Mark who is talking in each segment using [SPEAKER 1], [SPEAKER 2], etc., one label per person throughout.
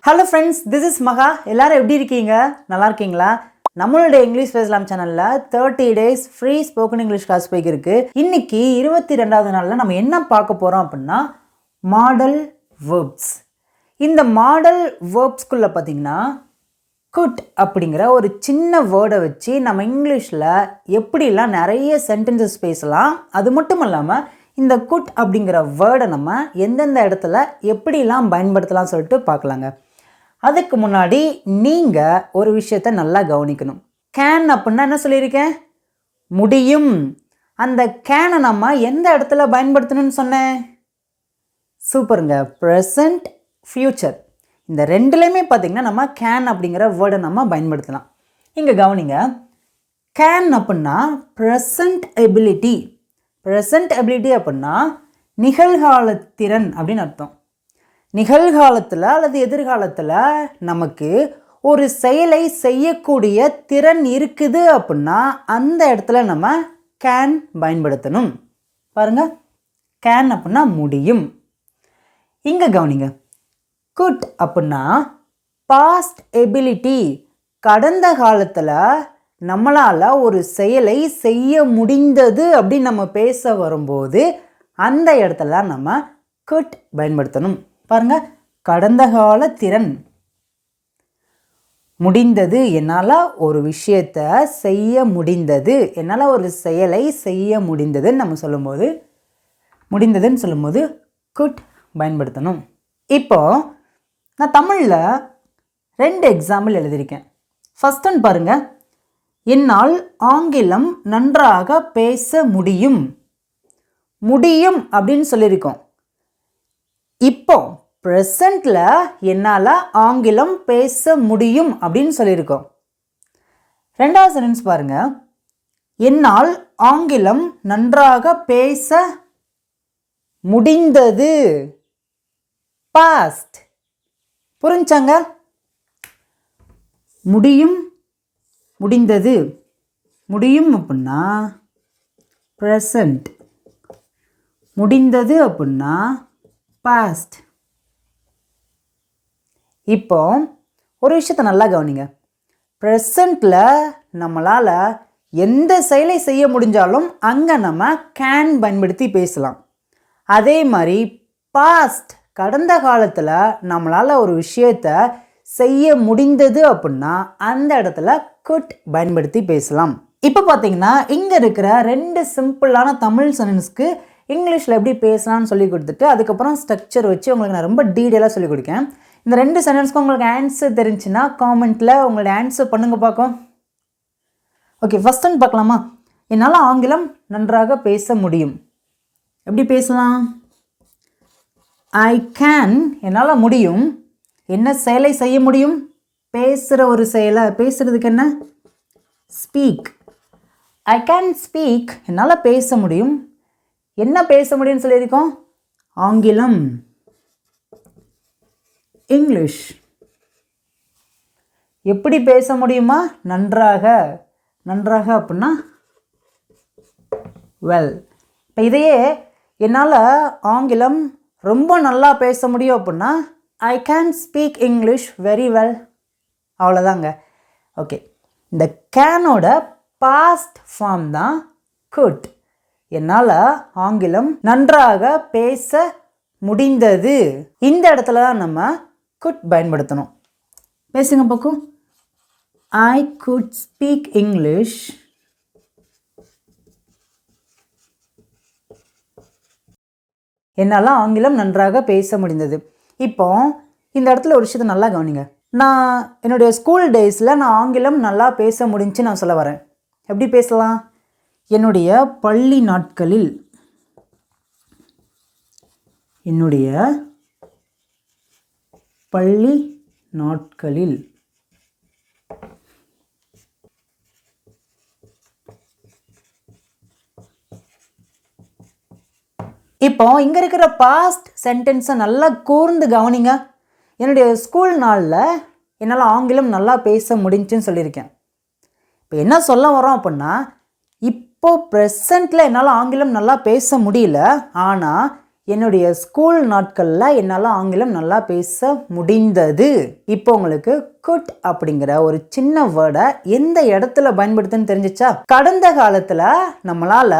[SPEAKER 1] Hello friends, this is மகா. எல்லாரும் எப்படி இருக்கீங்க? நல்லா இருக்கீங்களா? நம்மளுடைய இங்கிலீஷ் பேசலாம் சேனலில் 30 days free spoken English class போய்க்கு இருக்கு. இன்னைக்கு 22வது நாளில் நம்ம என்ன பார்க்க போகிறோம் அப்படின்னா மாடல் வேர்ப்ஸ். இந்த மாடல் வேர்ப்ஸ்குள்ளே பார்த்தீங்கன்னா குட் அப்படிங்கிற ஒரு சின்ன வேர்டை வச்சு நம்ம இங்கிலீஷில் எப்படிலாம் நிறைய சென்டென்சஸ் பேசலாம். அது மட்டும் இல்லாமல் இந்த குட் அப்படிங்கிற வேர்டை நம்ம எந்தெந்த இடத்துல எப்படிலாம் பயன்படுத்தலாம் சொல்லிட்டு பார்க்கலாங்க. அதுக்கு முன்னாடி நீங்கள் ஒரு விஷயத்தை நல்லா கவனிக்கணும். கேன் அப்படின்னா என்ன சொல்லியிருக்கேன்? முடியும். அந்த கேனை நம்ம எந்த இடத்துல பயன்படுத்தணும்னு சொன்னேன்? சூப்பருங்க. ப்ரெசண்ட், ஃப்யூச்சர் இந்த ரெண்டுலேயுமே பார்த்திங்கன்னா நம்ம கேன் அப்படிங்கிற வேர்டை நம்ம பயன்படுத்தலாம். இங்கே கவனிங்க. கேன் அப்படின்னா ப்ரெசண்ட் எபிலிட்டி. ப்ரெசண்ட் எபிலிட்டி அப்படின்னா நிகழ்காலத்திறன் அப்படின்னு அர்த்தம். நிகழ்காலத்தில் அல்லது எதிர்காலத்தில் நமக்கு ஒரு செயலை செய்யக்கூடிய திறன் இருக்குது அப்படின்னா அந்த இடத்துல நம்ம கேன் பயன்படுத்தணும். பாருங்க, கேன் அப்படின்னா முடியும். இங்கே கவனிங்க. குட் அப்படின்னா பாஸ்ட் எபிலிட்டி. கடந்த காலத்தில் நம்மளால் ஒரு செயலை செய்ய முடிந்தது அப்படின்னு நம்ம பேச வரும்போது அந்த இடத்துல நம்ம குட் பயன்படுத்தணும். பாருங்க, கடந்த கால திறன். முடிந்தது, என்னால் ஒரு விஷயத்தை செய்ய முடிந்தது, என்னால் ஒரு செயலை செய்ய முடிந்ததுன்னு நம்ம சொல்லும்போது முடிந்ததுன்னு சொல்லும்போது குட் பயன்படுத்தணும். இப்போ நான் தமிழில் 2 எக்ஸாம்பிள் எழுதியிருக்கேன். ஃபர்ஸ்ட் ஒன் பாருங்க. என்னால் ஆங்கிலம் நன்றாக பேச முடியும். முடியும் அப்படின்னு சொல்லியிருக்கோம். இப்போ ப்ரெசண்டில் என்னால் ஆங்கிலம் பேச முடியும் அப்படின்னு சொல்லியிருக்கோம். ரெண்டாவது சென்டென்ஸ் பாருங்க. என்னால் ஆங்கிலம் நன்றாக பேச முடிந்தது. பாஸ்ட். புரிஞ்சாங்க? முடியும், முடிந்தது. முடியும் அப்படின்னா ப்ரெசண்ட், முடிந்தது அப்படின்னா பாஸ்ட். இப்போ ஒரு விஷயத்தை நல்லா கவனிங்க. ப்ரெசண்டில் நம்மளால் எந்த செயலை செய்ய முடிஞ்சாலும் அங்கே நம்ம கேன் பயன்படுத்தி பேசலாம். அதே மாதிரி பாஸ்ட், கடந்த காலத்தில் நம்மளால் ஒரு விஷயத்தை செய்ய முடிந்தது அப்படின்னா அந்த இடத்துல குட் பயன்படுத்தி பேசலாம். இப்போ பார்த்தீங்கன்னா இங்கே இருக்கிற 2 சிம்பிளான தமிழ் சென்டென்ஸ்க்கு இங்கிலீஷில் எப்படி பேசலாம்னு சொல்லி கொடுத்துட்டு அதுக்கப்புறம் ஸ்ட்ரக்சர் வச்சு உங்களுக்கு நான் ரொம்ப டீட்டெயிலாக சொல்லிக் கொடுக்கேன். இந்த 2 சென்டென்ஸ்க்கு உங்களுக்கு ஆன்சர் தெரிஞ்சுன்னா காமெண்ட்டில் உங்களோட ஆன்சர் பண்ணுங்க பார்க்கும். ஓகே, ஃபர்ஸ்ட் ஒன் பார்க்கலாமா? என்னால் ஆங்கிலம் நன்றாக பேச முடியும். எப்படி பேசலாம்? ஐ கேன், என்னால் முடியும். என்ன செயலை செய்ய முடியும்? பேசுகிற ஒரு செயலை. பேசுகிறதுக்கு என்ன? ஸ்பீக். ஐ கேன் ஸ்பீக், என்னால் பேச முடியும். என்ன பேச முடியும்னு சொல்லியிருக்கோம்? ஆங்கிலம், இங்கிலீஷ். எப்படி பேச முடியுமா? நன்றாக. நன்றாக அப்படின்னா வெல். இப்போ இதையே என்னால் ஆங்கிலம் ரொம்ப நல்லா பேச முடியும் அப்படின்னா I can speak English very well. அவ்வளோதாங்க. ஓகே, இந்த கேனோட பாஸ்ட் ஃபார்ம் தான் குட். என்னால் ஆங்கிலம் நன்றாக பேச முடிந்தது. இந்த இடத்துல தான் நம்ம குட் பயன்படுத்தணும். பேசுங்க பக்கம். ஐ குட் ஸ்பீக் இங்கிலீஷ் என்னால் ஆங்கிலம் நன்றாக பேச முடிந்தது. இப்போ இந்த இடத்துல ஒரு விஷயத்தை நல்லா கவனிங்க. நான் என்னுடைய ஸ்கூல் டேஸில் நான் ஆங்கிலம் நல்லா பேச முடிஞ்சு நான் சொல்ல வரேன். எப்படி பேசலாம்? என்னுடைய பள்ளி நாட்களில், என்னுடைய பள்ளி நாட்களில் இப்போ இங்கே இருக்கிற பாஸ்ட் சென்டென்ஸை நல்லா கூர்ந்து கவனிங்க. என்னுடைய ஸ்கூல் நாளில் என்னால் ஆங்கிலம் நல்லா பேச முடிஞ்சுன்னு சொல்லியிருக்கேன். இப்போ என்ன சொல்ல வரோம் அப்படின்னா இப்போது ப்ரெசண்ட்டில் என்னால் ஆங்கிலம் நல்லா பேச முடியல, ஆனால் என்னுடைய ஸ்கூல் நாட்களில் என்னால் ஆங்கிலம் நல்லா பேச முடிந்தது. இப்போ உங்களுக்கு குட் அப்படிங்கிற ஒரு சின்ன வேர்டை எந்த இடத்துல பயன்படுத்துன்னு தெரிஞ்சிச்சா? கடந்த காலத்தில் நம்மளால்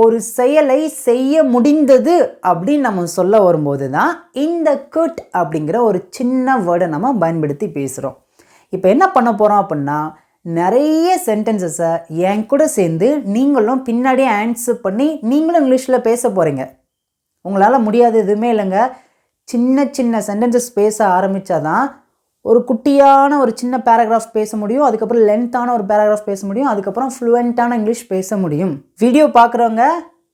[SPEAKER 1] ஒரு செயலை செய்ய முடிந்தது அப்படின்னு நம்ம சொல்ல வரும்போது தான் இந்த குட் அப்படிங்கிற ஒரு சின்ன வேர்டை நம்ம பயன்படுத்தி பேசுகிறோம். இப்போ என்ன பண்ண போகிறோம் அப்படின்னா, நிறைய சென்டென்சஸை என் கூட சேர்ந்து நீங்களும் பின்னாடியே ஆன்சர் பண்ணி நீங்களும் இங்கிலீஷில் பேச போகிறீங்க. உங்களால் முடியாது எதுவுமே இல்லைங்க. சின்ன சின்ன சென்டென்சஸ் பேச ஆரம்பித்தாதான் ஒரு குட்டியான ஒரு சின்ன பேராகிராஃப் பேச முடியும். அதுக்கப்புறம் லென்த்தான ஒரு பேராகிராஃப் பேச முடியும். அதுக்கப்புறம் ஃப்ளூவெண்ட்டான இங்கிலீஷ் பேச முடியும். வீடியோ பார்க்குறவங்க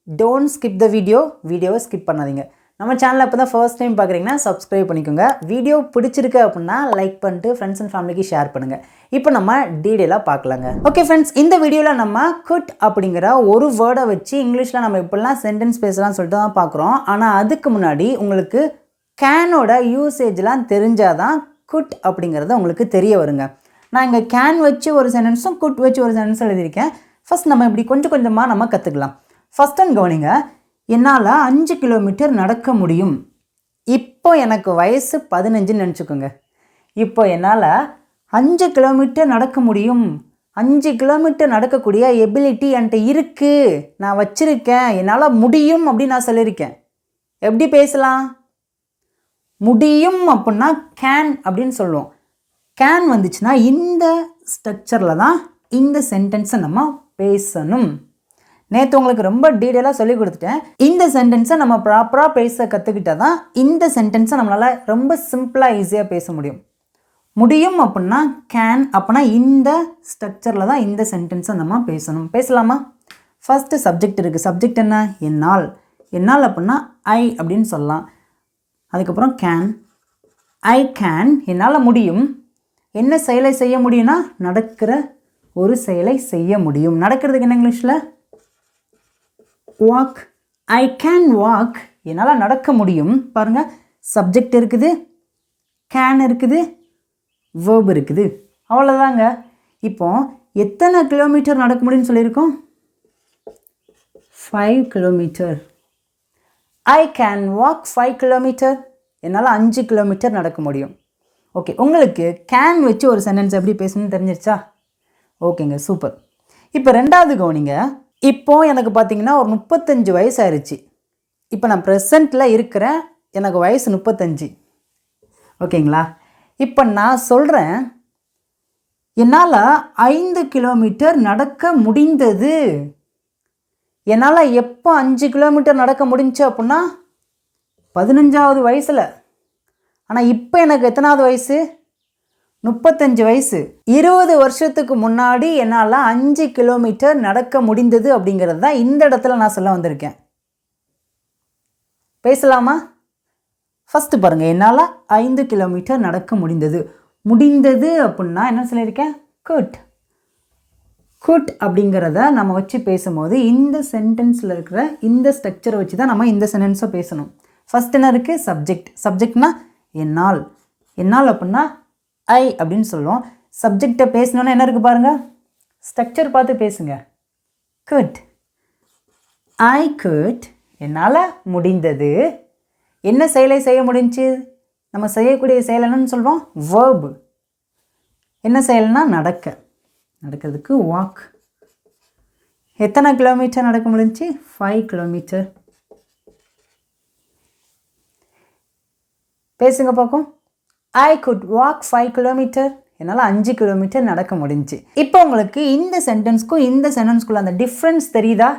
[SPEAKER 1] டோன்ட் ஸ்கிப் த வீடியோவை ஸ்கிப் பண்ணாதீங்க. நம்ம சேனலில் இப்போ தான் ஃபர்ஸ்ட் டைம் பார்க்குறீங்கன்னா சப்ஸ்கிரைப் பண்ணிக்கோங்க. வீடியோ பிடிச்சிருக்கு அப்படின்னா லைக் பண்ணிட்டு ஃப்ரெண்ட்ஸ் அண்ட் ஃபேமிலிக்கு ஷேர் பண்ணுங்கள். இப்போ நம்ம டீட்டெயிலாக பார்க்கலாங்க. ஓகே ஃப்ரெண்ட்ஸ், இந்த வீடியோவில் நம்ம குட் அப்படிங்கிற ஒரு வேர்டை வச்சு இங்கிலீஷில் நம்ம இப்படிலாம் சென்டென்ஸ் பேசலாம்னு சொல்லிட்டு தான் பார்க்குறோம். ஆனால் அதுக்கு முன்னாடி உங்களுக்கு கேனோட யூசேஜ்லாம் தெரிஞ்சால் தான் குட் அப்படிங்கிறது உங்களுக்கு தெரிய வருங்க. நான் இங்கே கேன் வச்சு ஒரு சென்டென்ஸும் குட் வச்சு ஒரு சென்டென்ஸும் எழுதியிருக்கேன். ஃபஸ்ட் நம்ம இப்படி கொஞ்சம் கொஞ்சமாக நம்ம கற்றுக்கலாம். ஃபஸ்ட் ஒன் கவனிங்க. என்னால் 5 கிலோமீட்டர் நடக்க முடியும். இப்போ எனக்கு வயசு 15ன்னு நினச்சிக்கோங்க. இப்போ என்னால் 5 கிலோமீட்டர் நடக்க முடியும். 5 கிலோமீட்டர் நடக்கக்கூடிய எபிலிட்டி என்கிட்ட இருக்குது, நான் வச்சுருக்கேன், என்னால் முடியும் அப்படின்னு நான் சொல்லியிருக்கேன். எப்படி பேசலாம்? முடியும் அப்படின்னா கேன் அப்படின்னு சொல்லுவோம். கேன் வந்துச்சுன்னா இந்த ஸ்ட்ரக்சரில் தான் இந்த சென்டென்ஸை நம்ம பேசணும். நேற்று உங்களுக்கு ரொம்ப டீட்டெயிலாக சொல்லி கொடுத்துட்டேன். இந்த சென்டென்ஸை நம்ம ப்ராப்பராக பேச கற்றுக்கிட்டால் தான் இந்த சென்டென்ஸை நம்மளால் ரொம்ப சிம்பிளாக ஈஸியாக பேச முடியும். முடியும் அப்படின்னா கேன், அப்படின்னா இந்த ஸ்ட்ரக்சரில் தான் இந்த சென்டென்ஸை நம்ம பேசணும். பேசலாமா? ஃபஸ்ட்டு சப்ஜெக்ட் இருக்குது. சப்ஜெக்ட் என்ன? என்னால். என்னால் அப்படின்னா ஐ அப்படின்னு சொல்லலாம். அதுக்கப்புறம் கேன். ஐ கேன், என்னால் முடியும். என்ன செயலை செய்ய முடியும்னா நடக்கிற ஒரு செயலை செய்ய முடியும். நடக்கிறதுக்கு என்ன இங்கிலீஷில்? வாக். ஐ கேன் வாக், என்னால் நடக்க முடியும். பாருங்கள், சப்ஜெக்ட் இருக்குது, கேன் இருக்குது, வேர்ப் இருக்குது. அவ்வளோதாங்க. இப்போ எத்தனை கிலோமீட்டர் நடக்க முடியும்னு சொல்லியிருக்கோம்? 5 kilometre. I can walk 5 kilometre, என்னால் 5 கிலோமீட்டர் நடக்க முடியும். ஓகே, உங்களுக்கு கேன் வச்சு ஒரு சென்டென்ஸ் எப்படி பேசணும்னு தெரிஞ்சிருச்சா? ஓகேங்க, சூப்பர். இப்போ ரெண்டாவது கவனிங்க. இப்போது எனக்கு பார்த்தீங்கன்னா ஒரு 35 வயசு ஆயிடுச்சு. இப்போ நான் ப்ரெசண்ட்டில் இருக்கிறேன், எனக்கு வயசு 35. ஓகேங்களா? இப்போ நான் சொல்கிறேன், என்னால் 5 கிலோமீட்டர் நடக்க முடிந்தது. என்னால் எப்போ 5 கிலோமீட்டர் நடக்க முடிஞ்சு அப்படின்னா 15வது வயசில். ஆனால் இப்போ எனக்கு எத்தனாவது வயசு? 35 வயசு. 20 வருஷத்துக்கு முன்னாடி என்னால் 5 கிலோமீட்டர் நடக்க முடிந்தது அப்படிங்கிறது தான் இந்த இடத்துல நான் சொல்ல வந்திருக்கேன். பேசலாமா? ஃபஸ்ட்டு பாருங்கள், என்னால் 5 கிலோமீட்டர் நடக்க முடிந்தது. முடிந்தது அப்படின்னா என்ன சொல்லியிருக்கேன்? குட். குட் அப்படிங்கிறத நம்ம வச்சு பேசும்போது இந்த சென்டென்ஸில் இருக்கிற இந்த ஸ்ட்ரக்சரை வச்சு தான் நம்ம இந்த சென்டென்ஸை பேசணும். ஃபஸ்ட் என்ன இருக்குது? சப்ஜெக்ட். சப்ஜெக்ட்னா என்னால். என்னால் அப்படின்னா ஐ அப்படின்னு சொல்லுவோம். சப்ஜெக்டை பேசணுன்னா என்ன இருக்குது பாருங்கள், ஸ்ட்ரக்சர் பார்த்து பேசுங்க. குட். ஐ குட், என்னால் முடிந்தது. என்ன செயலை செய்ய முடிஞ்சு? நம்ம செய்யக்கூடிய செயல் என்னன்னு சொல்கிறோம்? வேர்பு. என்ன செயல்னா நடக்க. நடக்கிறதுக்கு வாக். எத்தனை கிலோமீட்டர் நடக்க முடிஞ்சு? 5 கிலோமீட்டர். பேசுங்க பார்க்கும். ஐ குட் வாக் 5 கிலோமீட்டர், என்னால் 5 கிலோமீட்டர் நடக்க முடிஞ்சு. இப்போ உங்களுக்கு இந்த சென்டென்ஸ்க்கும் இந்த சென்டென்ஸ்குள்ள அந்த டிஃப்ரென்ஸ் தெரியுதா?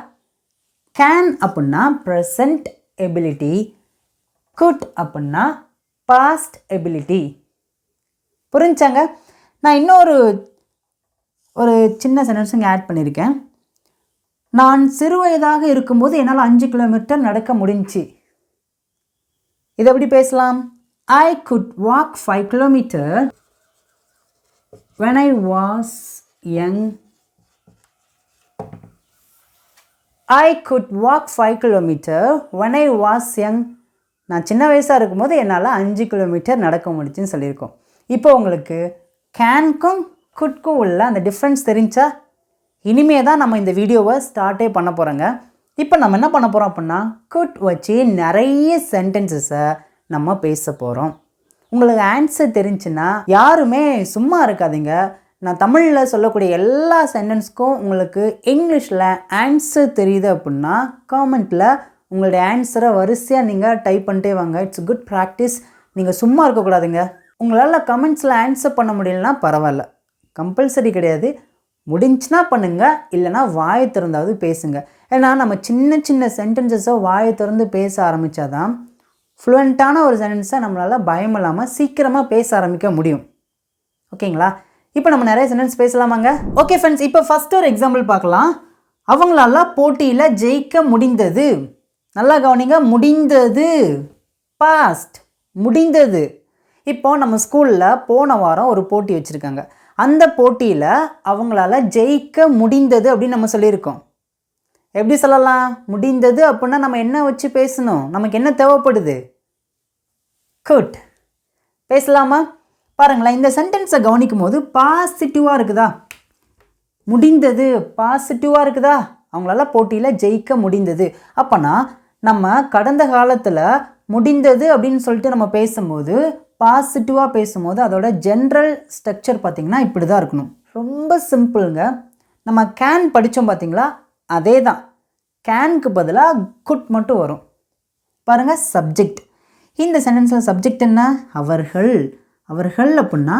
[SPEAKER 1] கேன் அப்படின்னா ப்ரெசன்ட் எபிலிட்டி, குட் அப்படின்னா பாஸ்ட் எபிலிட்டி. புரிஞ்சாங்க? நான் இன்னொரு சின்ன சென்டென்ஸ் இங்கே ஆட் பண்ணியிருக்கேன். நான் சிறு வயதாக இருக்கும்போது என்னால் 5 கிலோமீட்டர் நடக்க முடிஞ்சு. இதை எப்படி பேசலாம்? I could walk 5 kilometers when I was young. I could walk 5 kilometers when I was young. நான் சின்ன வயசாக இருக்கும்போது என்னால் 5 கிலோமீட்டர் நடக்க முடிச்சுன்னு சொல்லியிருக்கோம். இப்போ உங்களுக்கு கேன்க்கும் குட்க்கும் உள்ள அந்த டிஃப்ரென்ஸ் தெரிஞ்சா? இனிமே தான் நம்ம இந்த வீடியோவை ஸ்டார்ட்டே பண்ண போகிறோங்க. இப்போ நம்ம என்ன பண்ண போகிறோம் அப்படின்னா குட் வச்சு நிறைய சென்டென்சஸை நம்ம பேச போகிறோம். உங்களுக்கு ஆன்சர் தெரிஞ்சுன்னா யாருமே சும்மா இருக்காதீங்க. நான் தமிழில் சொல்லக்கூடிய எல்லா சென்டென்ஸ்க்கும் உங்களுக்கு இங்கிலீஷில் ஆன்சர் தெரியுது அப்படின்னா காமெண்ட்டில் உங்களுடைய ஆன்சரை வரிசையாக நீங்கள் டைப் பண்ணிட்டே வாங்க. It's good practice. நீங்கள் சும்மா இருக்கக்கூடாதுங்க. உங்களால் கமெண்ட்ஸில் ஆன்சர் பண்ண முடியலன்னா பரவாயில்ல, கம்பல்சரி கிடையாது. முடிஞ்சுன்னா பண்ணுங்கள், இல்லைனா வாயை திறந்தாவது பேசுங்க. ஏன்னா நம்ம சின்ன சின்ன சென்டென்சஸை வாயை திறந்து பேச ஆரம்பித்தாதான் ஃப்ளூயண்ட்டான ஒரு சென்டென்ஸை நம்மளால் பயம் இல்லாமல் சீக்கிரமாக பேச ஆரம்பிக்க முடியும். ஓகேங்களா? இப்போ நம்ம நிறைய சென்டென்ஸ் பேசலாமாங்க? ஓகே ஃப்ரெண்ட்ஸ், இப்போ ஃபஸ்ட்டு ஒரு எக்ஸாம்பிள் பார்க்கலாம். அவங்களால போட்டியில் ஜெயிக்க முடிந்தது. நல்லா கவனிங்க, முடிந்தது பாஸ்ட், முடிந்தது. இப்போ நம்ம ஸ்கூலில் போன வாரம் ஒரு போட்டி வச்சுருக்காங்க. அந்த போட்டியில் அவங்களால ஜெயிக்க முடிந்தது அப்படின்னு நம்ம சொல்லியிருக்கோம். எப்படி சொல்லலாம்? முடிந்தது அப்படின்னா நம்ம என்ன வச்சு பேசணும்? நமக்கு என்ன தேவைப்படுது? குட். பேசலாமா? பாருங்களேன், இந்த சென்டென்ஸை கவனிக்கும் போது பாசிட்டிவாக இருக்குதா? முடிந்தது பாசிட்டிவாக இருக்குதா? அவங்களால போட்டியில் ஜெயிக்க முடிந்தது. அப்போனா நம்ம கடந்த காலத்தில் முடிந்தது அப்படின்னு சொல்லிட்டு நம்ம பேசும்போது, பாசிட்டிவாக பேசும்போது அதோட ஜென்ரல் ஸ்ட்ரக்சர் பார்த்திங்கன்னா இப்படி தான் இருக்கணும். ரொம்ப சிம்பிளுங்க. நம்ம கேன் படித்தோம் பார்த்தீங்களா? அதே தான். கேனுக்கு பதிலாக குட் மட்டும் வரும். பாருங்கள், சப்ஜெக்ட். இந்த சென்டென்ஸில் சப்ஜெக்ட் என்ன? அவர்கள். அவர்கள் அப்படின்னா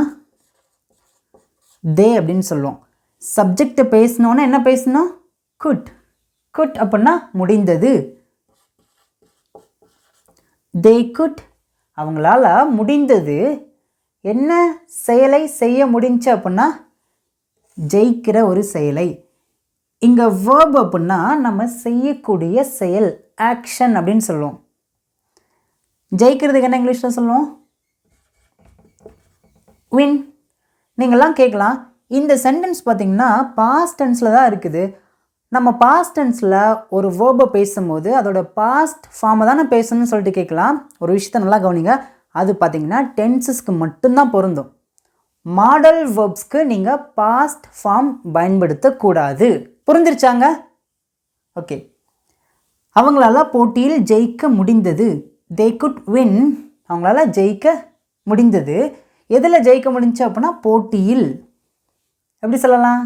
[SPEAKER 1] தே அப்படின்னு சொல்லுவோம். சப்ஜெக்டை பேசணுன்னா என்ன பேசணும்? குட். குட் அப்படின்னா முடிந்தது. தே குட். அவங்களால முடிந்தது. என்ன செயலை செய்ய முடிஞ்சு அப்படின்னா ஜெயிக்கிற ஒரு செயலை. இங்கே வேர்ப் அப்படின்னா நம்ம செய்யக்கூடிய செயல், ஆக்ஷன் அப்படின்னு சொல்லுவோம். ஜெயிக்கிறதுக்கு என்ன இங்கிலீஷில் சொல்லுவோம்? வின். நீங்கள்லாம் கேட்கலாம், இந்த சென்டென்ஸ் பார்த்திங்கன்னா பாஸ்ட் டென்ஸில் தான் இருக்குது. நம்ம பாஸ்ட் டென்ஸில் ஒரு வேர்பை பேசும்போது அதோட பாஸ்ட் ஃபார்மை தானே பேசணும்னு சொல்லிட்டு கேட்கலாம். ஒரு விஷயத்தை நல்லா கவனிங்க. அது பார்த்திங்கன்னா டென்சஸ்க்கு மட்டும்தான் பொருந்தும். மாடல் வேர்ப்ஸ்க்கு நீங்கள் பாஸ்ட் ஃபார்ம் பயன்படுத்தக்கூடாது. புரிஞ்சிருச்சாங்க? ஓகே. அவங்களால போட்டியில் ஜெயிக்க முடிந்தது. தே குட் வின். அவங்களால ஜெயிக்க முடிந்தது. எதில் ஜெயிக்க முடிஞ்சு அப்படின்னா போட்டியில். எப்படி சொல்லலாம்?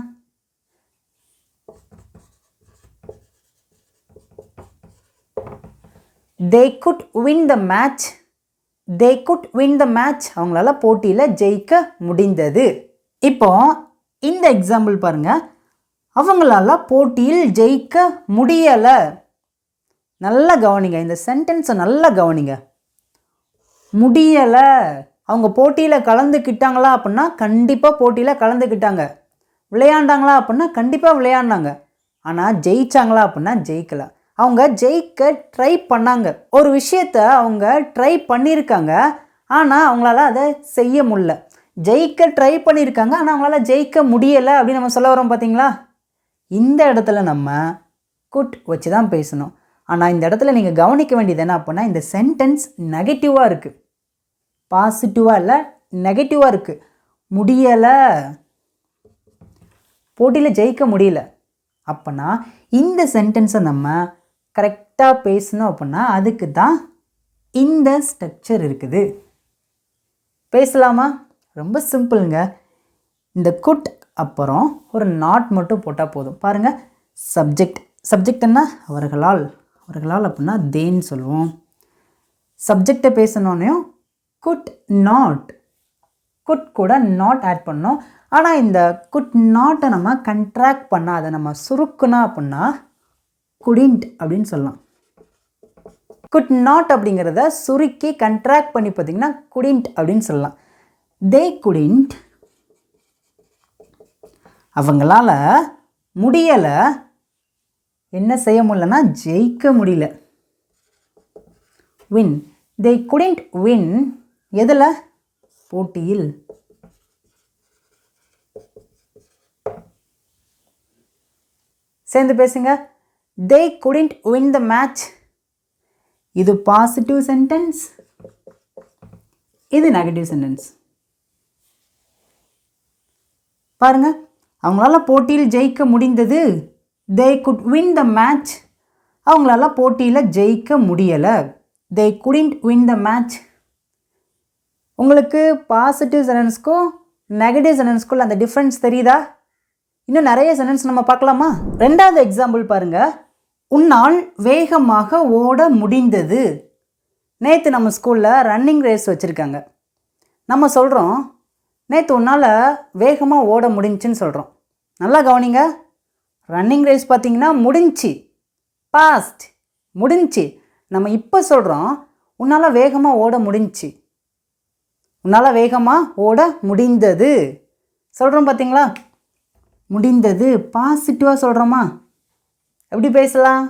[SPEAKER 1] they could win the match. they could win the match. அவங்களால போட்டியில் ஜெயிக்க முடிந்தது. இப்போ இந்த எக்ஸாம்பிள் பாருங்க. அவங்களால போட்டியில் ஜெயிக்க முடியலை. நல்லா கவனிங்க, இந்த சென்டென்ஸை நல்லா கவனிங்க. முடியலை. அவங்க போட்டியில் கலந்துக்கிட்டாங்களா அப்படின்னா கண்டிப்பாக போட்டியில் கலந்துக்கிட்டாங்க. விளையாண்டாங்களா அப்படின்னா கண்டிப்பாக விளையாடினாங்க. ஆனால் ஜெயிச்சாங்களா அப்படின்னா ஜெயிக்கலை. அவங்க ஜெயிக்க ட்ரை பண்ணாங்க. ஒரு விஷயத்த அவங்க ட்ரை பண்ணியிருக்காங்க, ஆனால் அவங்களால அதை செய்ய முடியல. ஜெயிக்க ட்ரை பண்ணியிருக்காங்க, ஆனால் அவங்களால ஜெயிக்க முடியலை அப்படின்னு நம்ம சொல்ல வரோம் பார்த்தீங்களா? இந்த இடத்துல நம்ம குட் வச்சு தான் பேசணும். ஆனால் இந்த இடத்துல நீங்கள் கவனிக்க வேண்டியது என்ன அப்படின்னா, இந்த சென்டென்ஸ் நெகட்டிவாக இருக்குது. பாசிட்டிவாக இல்லை, நெகட்டிவாக இருக்குது. முடியலை, போட்டியில் ஜெயிக்க முடியல. அப்போனா இந்த சென்டென்ஸை நம்ம கரெக்டாக பேசணும் அப்படின்னா அதுக்கு தான் இந்த ஸ்ட்ரக்சர் இருக்குது. பேசலாமா? ரொம்ப சிம்பிளுங்க. இந்த குட் அப்புறம் ஒரு நாட் மட்டும் போட்டால் போதும். பாருங்கள், சப்ஜெக்ட். சப்ஜெக்ட் என்ன? அவர்களால். அவர்களால் அப்படின்னா தேன்னு சொல்லுவோம். சப்ஜெக்டை பேசணுன்னையும் குட் நாட், குட் கூட நாட் ஆட் பண்ணோம். ஆனால் இந்த குட் நாட்டை நம்ம கண்ட்ராக்ட் பண்ணால், அதை நம்ம சுருக்குனா அப்படின்னா குடிண்ட் அப்படின்னு சொல்லலாம். குட் நாட் அப்படிங்கிறத சுருக்கி கண்ட்ராக்ட் பண்ணி பார்த்திங்கன்னா குடிண்ட் அப்படின்னு சொல்லலாம். தே குடிண்ட். அவங்களால முடியலை. என்ன செய்ய முடியலன்னா ஜெயிக்க முடியல. வின். தே குடிண்ட் வின். எதில்? போட்டியில். சேர்ந்து பேசுங்க. they couldn't win the match. இது பாசிட்டிவ் சென்டென்ஸ், இது நெகட்டிவ் சென்டென்ஸ். பாருங்க, அவங்களால போட்டியில் ஜெயிக்க முடிந்தது. they could win the match. அவங்களால போட்டியில் ஜெயிக்க முடியலை. they couldn't win the match. உங்களுக்கு பாசிட்டிவ் சென்டென்ஸ்க்கும் நெகட்டிவ் சென்டென்ஸ்க்குள்ள அந்த டிஃப்ரென்ஸ் தெரியுதா? இன்னும் நிறைய சென்டென்ஸ் நம்ம பார்க்கலாமா? ரெண்டாவது எக்ஸாம்பிள் பாருங்கள். உன்னால் வேகமாக ஓட முடிந்தது. நேற்று நம்ம ஸ்கூலில் ரன்னிங் ரேஸ் வச்சுருக்காங்க. நம்ம சொல்கிறோம் நேற்று உன்னால் வேகமாக ஓட முடிஞ்சுன்னு சொல்கிறோம். நல்லா கவனிங்க. ரன்னிங் ரேஸ் பார்த்திங்கன்னா முடிஞ்சு, பாஸ்ட், முடிஞ்சு. நம்ம இப்போ சொல்கிறோம் உன்னால் வேகமாக ஓட முடிஞ்சு, உன்னால் வேகமாக ஓட முடிந்தது சொல்கிறோம். பார்த்தீங்களா? முடிந்தது பாசிட்டிவாக சொல்கிறோமா? எப்படி பேசலாம்?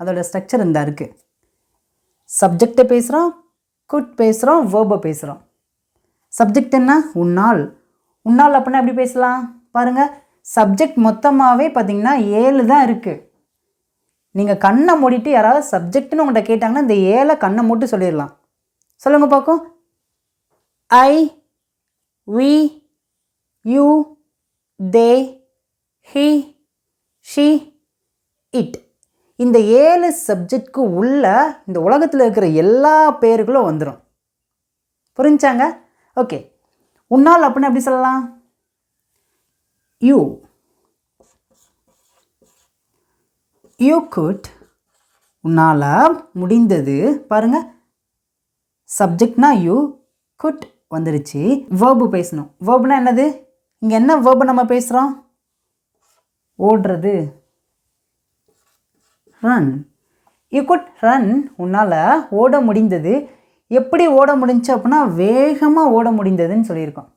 [SPEAKER 1] அதோட ஸ்ட்ரக்சர் இந்த இருக்குது. சப்ஜெக்டை பேசுகிறோம், குட் பேசுகிறோம், வேர்பை பேசுகிறோம். சப்ஜெக்ட் என்ன? உன்னால். உன்னால் அப்படின்னா எப்படி பேசலாம் பாருங்கள். சப்ஜெக்ட் மொத்தமாகவே பார்த்திங்கன்னா 7 தான் இருக்குது. நீங்கள் கண்ணை மூடிட்டு யாராவது சப்ஜெக்ட்னு உங்கள்கிட்ட கேட்டாங்கன்னா இந்த 7 கண்ணை மூட்டு சொல்லிடலாம். சொல்லுங்கள் பார்க்கும். I, we, you, they, he, she, it. இந்த 7 சப்ஜெக்ட்க்கு உள்ள இந்த உலகத்தில் இருக்கிற எல்லா பேர்களும் வந்துடும். புரிஞ்சாங்க? ஓகே. உன்னால் அப்படின்னு எப்படி சொல்லலாம்? You, you good. உன்னால் முடிந்தது. பாருங்கள், சப்ஜெக்ட்னா யூ, குட் வந்துருச்சு. வேர்பு பேசணும். வேர்புனா என்னது? இங்கே என்ன வேர்பு நம்ம பேசுகிறோம்? ஓடுறது. ரன். You good run. உன்னால் ஓட முடிந்தது. எப்படி ஓட முடிஞ்சு அப்படின்னா வேகமாக ஓட முடிந்ததுன்னு சொல்லியிருக்கோம்.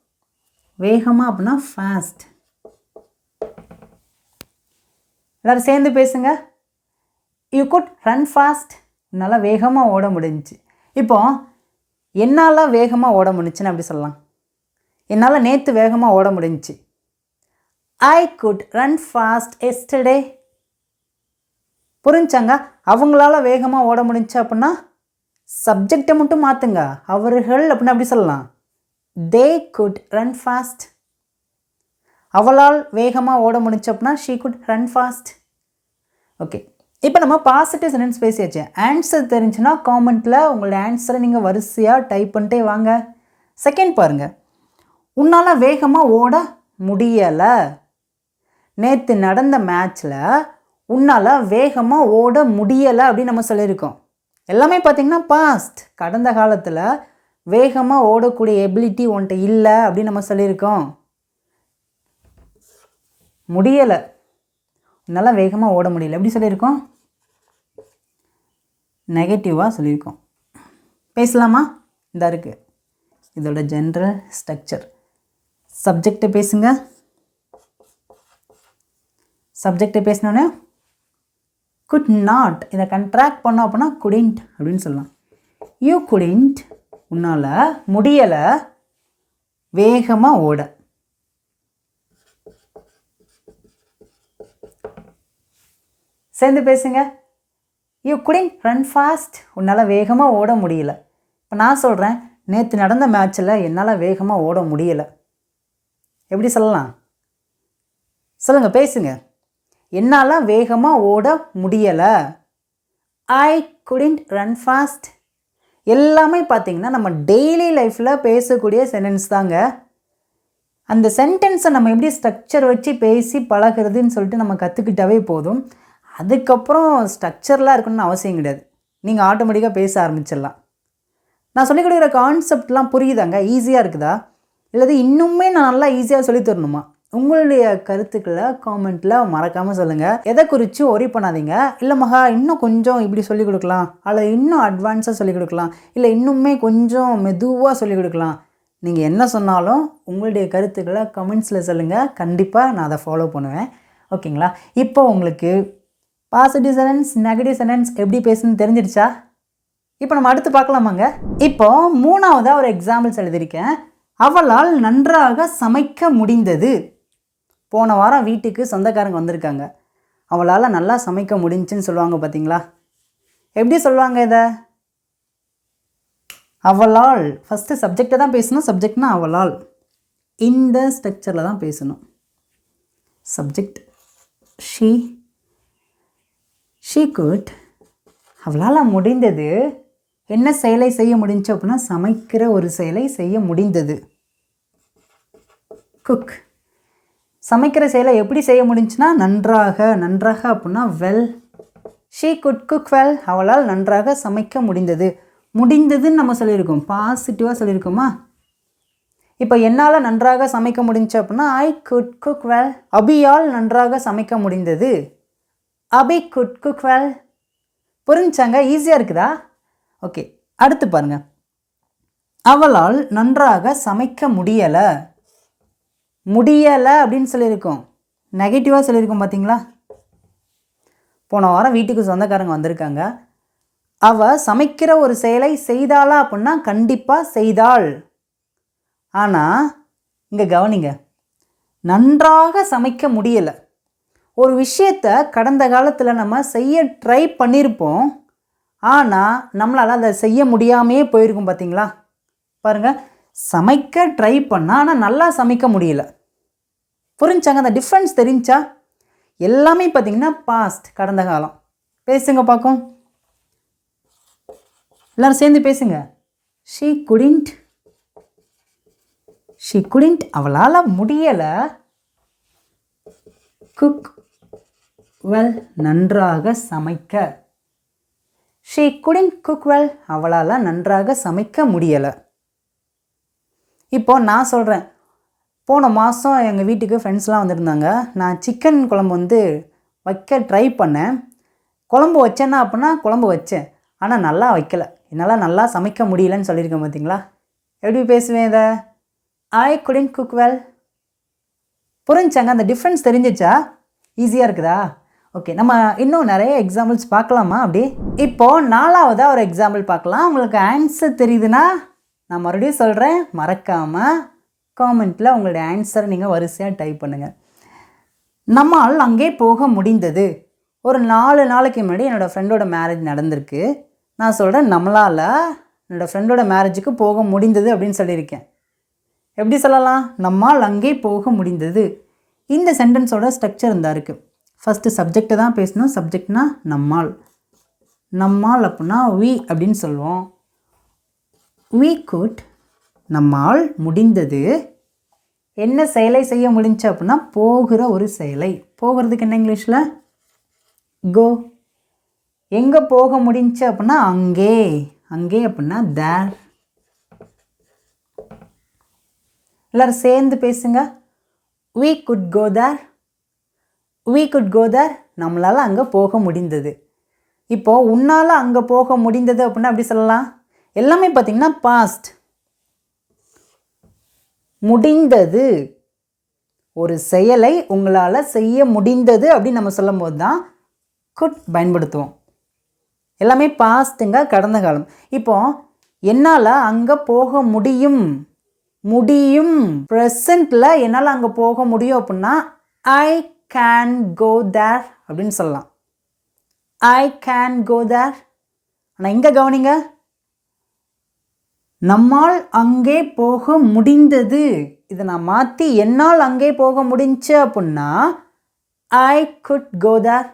[SPEAKER 1] வேகமாக அப்படின்னா ஃபாஸ்ட். எல்லோரும் சேர்ந்து பேசுங்க. You good run fast. உன்னால் வேகமாக ஓட முடிஞ்சிச்சு. இப்போ என்னால் வேகமாக ஓட முடிஞ்சுன்னு அப்படி சொல்லலாம். என்னால் நேற்று வேகமாக ஓட முடிஞ்சிச்சு. I could run fast yesterday. புரிஞ்சாங்க? அவங்களால வேகமாக ஓட முடிஞ்சு அப்படின்னா சப்ஜெக்டை மட்டும் மாற்றுங்க. அவர்கள் அப்படின்னா அப்படி சொல்லலாம். தே குட் ரன் ஃபாஸ்ட். அவளால் வேகமாக ஓட முடிஞ்சு அப்படின்னா she good run fast. Okay. இப்போ நம்ம பாசிட்டிவ் சென்டென்ஸ் பேசியாச்சு. ஆன்சர் தெரிஞ்சுன்னா காமெண்ட்டில் உங்களோட ஆன்சரை நீங்கள் வரிசையாக டைப் பண்ணிட்டே வாங்க. செகண்ட் பாருங்கள். உன்னால் வேகமாக ஓட முடியலை. நேற்று நடந்த மேட்ச்சில் உன்னால் வேகமாக ஓட முடியலை அப்படின்னு நம்ம சொல்லியிருக்கோம். எல்லாமே பார்த்திங்கன்னா பாஸ்ட், கடந்த காலத்தில் வேகமாக ஓடக்கூடிய எபிலிட்டி உன்கிட்ட இல்லை அப்படின்னு நம்ம சொல்லியிருக்கோம். முடியலை, உன்னால் வேகமாக ஓட முடியல எப்படி சொல்லியிருக்கோம்? நெகட்டிவாக சொல்லியிருக்கோம். பேசலாமா? இந்த இருக்குது இதோட ஜென்ரல் ஸ்ட்ரக்சர். சப்ஜெக்டை பேசுங்க. சப்ஜெக்டை பேசினோன்னே குட் நாட். இதை கண்ட்ராக்ட் பண்ணோம் அப்படின்னா குடிண்ட் அப்படின்னு சொல்லலாம். You couldn't. உன்னால் முடியலை வேகமாக ஓட. சேர்ந்து பேசுங்க. You couldn't run fast. உன்னால் வேகமாக ஓட முடியல. இப்போ நான் சொல்கிறேன் நேற்று நடந்த மேட்ச்சில் என்னால் வேகமாக ஓட முடியலை. எப்படி சொல்லலாம்? சொல்லுங்கள், பேசுங்க. என்னால் வேகமாக ஓட முடியலை. ஐ குடிண்ட் ரன் ஃபாஸ்ட். எல்லாமே பார்த்திங்கன்னா நம்ம டெய்லி லைஃப்பில் பேசக்கூடிய சென்டென்ஸ் தாங்க. அந்த சென்டென்ஸை நம்ம எப்படி ஸ்ட்ரக்சர் வச்சு பேசி பழகிறதுன்னு சொல்லிட்டு நம்ம கற்றுக்கிட்டாவே போதும். அதுக்கப்புறம் ஸ்ட்ரக்சர்லாம் இருக்கணும்னு அவசியம் கிடையாது. நீங்கள் ஆட்டோமேட்டிக்காக பேச ஆரம்பிச்சிடலாம். நான் சொல்லிக் கொடுக்குற கான்செப்ட்லாம் புரியுதாங்க? ஈஸியாக இருக்குதா? இல்லது இன்னுமே நான் நல்லா ஈஸியாக சொல்லி தரணுமா? உங்களுடைய கருத்துக்களை காமெண்ட்டில் மறக்காமல் சொல்லுங்கள். எதை குறித்து ஒரி பண்ணாதீங்க. இல்லை மகா இன்னும் கொஞ்சம் இப்படி சொல்லிக் கொடுக்கலாம், அல்லது இன்னும் அட்வான்ஸாக சொல்லிக் கொடுக்கலாம், இல்லை இன்னுமே கொஞ்சம் மெதுவாக சொல்லிக் கொடுக்கலாம். நீங்கள் என்ன சொன்னாலும் உங்களுடைய கருத்துக்களை கமெண்ட்ஸில் சொல்லுங்கள். கண்டிப்பாக நான் அதை ஃபாலோ பண்ணுவேன். ஓகேங்களா? இப்போ உங்களுக்கு பாசிட்டிவ் சென்டென்ஸ், நெகட்டிவ் சென்டென்ஸ் எப்படி பேசணும்னு தெரிஞ்சிடுச்சா? இப்போ நம்ம அடுத்து பார்க்கலாமாங்க. இப்போ மூணாவதாக ஒரு எக்ஸாம்பிள்ஸ் எழுதியிருக்கேன். அவளால் நன்றாக சமைக்க முடிந்தது. போன வாரம் வீட்டுக்கு சொந்தக்காரங்க வந்திருக்காங்க. அவளால் நல்லா சமைக்க முடிஞ்சுன்னு சொல்லுவாங்க. பார்த்தீங்களா? எப்படி சொல்லுவாங்க இதை? அவளால். ஃபஸ்ட்டு சப்ஜெக்டை தான் பேசணும். சப்ஜெக்ட்னா அவளால். இந்த ஸ்ட்ரக்சரில் தான் பேசணும். சப்ஜெக்ட் ஷீ, ஷீ குட், அவளால் முடிந்தது. என்ன செயலை செய்ய முடிஞ்சு அப்படின்னா சமைக்கிற ஒரு செயலை செய்ய முடிந்தது. குக், சமைக்கிற செயலை எப்படி செய்ய முடிஞ்சுன்னா நன்றாக. நன்றாக அப்படின்னா well. She good cook well, அவளால் நன்றாக சமைக்க முடிந்தது. முடிந்ததுன்னு நம்ம சொல்லியிருக்கோம், பாசிட்டிவாக சொல்லியிருக்கோமா? இப்போ என்னால் நன்றாக சமைக்க முடிஞ்சு அப்படின்னா ஐ குட் குக் வெல். அபியால் நன்றாக சமைக்க முடிந்தது. அபி குட் குக் வெல். புரிஞ்சாங்க? ஈஸியாக இருக்குதா? ஓகே, அடுத்து பாருங்கள். அவளால் நன்றாக சமைக்க முடியலை. முடியலை அப்படின்னு சொல்லியிருக்கோம், நெகட்டிவாக சொல்லியிருக்கோம் பார்த்தீங்களா? போன வாரம் வீட்டுக்கு சொந்தக்காரங்க வந்திருக்காங்க. அவள் சமைக்கிற ஒரு செயலை செய்தாளா அப்படின்னா கண்டிப்பாக செய்தாள். ஆனால் இங்கே கவனிங்க, நன்றாக சமைக்க முடியலை. ஒரு விஷயத்தை கடந்த காலத்தில் நம்ம செய்ய ட்ரை பண்ணியிருப்போம், ஆனால் நம்மளால் அதை செய்ய முடியாமையே போயிருக்கும் பார்த்தீங்களா? பாருங்கள், சமைக்க ட்ரை பண்ணால் ஆனால் நல்லா சமைக்க முடியல. புரிஞ்சாங்க? அந்த டிஃப்ரென்ஸ் தெரிஞ்சா? எல்லாமே பார்த்திங்கன்னா பாஸ்ட், கடந்த காலம். பேசுங்க பார்க்கும், எல்லோரும் சேர்ந்து பேசுங்க. ஷீ குடிண்ட், ஷீ குடிண்ட், அவளால் முடியலை. குக் வெல், நன்றாக சமைக்க. ஷீ குடிண்ட் குக் வெல், அவளால் நன்றாக சமைக்க முடியலை. இப்போது நான் சொல்கிறேன், போன மாதம் எங்கள் வீட்டுக்கு ஃப்ரெண்ட்ஸ்லாம் வந்திருந்தாங்க. நான் சிக்கன் குழம்பு வைக்க ட்ரை பண்ணேன். குழம்பு வச்சேன்னா அப்படின்னா குழம்பு வச்சேன், ஆனால் நல்லா வைக்கலை. என்னால் நல்லா சமைக்க முடியலன்னு சொல்லியிருக்கேன் பார்த்தீங்களா? எப்படி பேசுவேன் இதை? ஐ குடிண்ட் குக் வெல். புரிஞ்சாங்க? அந்த டிஃப்ரென்ஸ் தெரிஞ்சிச்சா? ஈஸியாக இருக்குதா? ஓகே, நம்ம இன்னும் நிறைய எக்ஸாம்பிள்ஸ் பார்க்கலாமா? அப்படி இப்போது 4ஆவதாக ஒரு எக்ஸாம்பிள் பார்க்கலாம். உங்களுக்கு ஆன்சர் தெரியுதுன்னா நான் மறுபடியும் சொல்கிறேன், மறக்காமல் காமெண்ட்டில் உங்களுடைய ஆன்சரை நீங்கள் வரிசையாக டைப் பண்ணுங்கள். நம்மால் அங்கே போக முடிந்தது. ஒரு 4 நாளைக்கு முன்னாடி என்னோடய ஃப்ரெண்டோட மேரேஜ் நடந்திருக்கு. நான் சொல்கிறேன், நம்மளால் என்னோடய ஃப்ரெண்டோட மேரேஜுக்கு போக முடிந்தது அப்படின்னு சொல்லியிருக்கேன். எப்படி சொல்லலாம்? நம்மால் அங்கே போக முடிந்தது. இந்த சென்டென்ஸோட ஸ்ட்ரக்சர் இருந்தால் இருக்குது. ஃபஸ்ட்டு சப்ஜெக்டை தான் பேசணும். சப்ஜெக்ட்னா நம்மால். நம்மால் அப்படின்னா வி அப்படின்னு சொல்லுவோம். வி குட், நம்மால் முடிந்தது. என்ன செயலை செய்ய முடிஞ்சு அப்படின்னா போகிற ஒரு செயலை. போகிறதுக்கு என்ன இங்கிலீஷில்? கோ. எங்கே போக முடிஞ்சு அப்படின்னா அங்கே. அங்கே அப்படின்னா தேர். எல்லோரும் சேர்ந்து பேசுங்க. we could go there. we could go there, நம்மளால் அங்கே போக முடிந்தது. இப்போது உன்னால் அங்கே போக முடிந்தது அப்படின்னா அப்படி சொல்லலாம். எல்லாமே பார்த்திங்கன்னா பாஸ்ட். முடிந்தது, ஒரு செயலை உங்களால் செய்ய முடிந்தது அப்படின்னு நம்ம சொல்லும் போது தான் குட் பயன்படுத்துவோம். எல்லாமே பாஸ்ட்டுங்க, கடந்த காலம். இப்போது என்னால் அங்கே போக முடியும். முடியும் ப்ரெசண்ட்டில் என்னால் அங்கே போக முடியும் அப்படின்னா ஐ கேன் கோ தேர் அப்படின்னு சொல்லலாம். ஐ கேன் கோ தேர். ஆனால் இங்கே கவனிங்க, நம்மால் அங்கே போக முடிந்தது. இதை நான் மாற்றி என்னால் அங்கே போக முடிஞ்சு அப்படின்னா ஐ குட் கோ தேர்.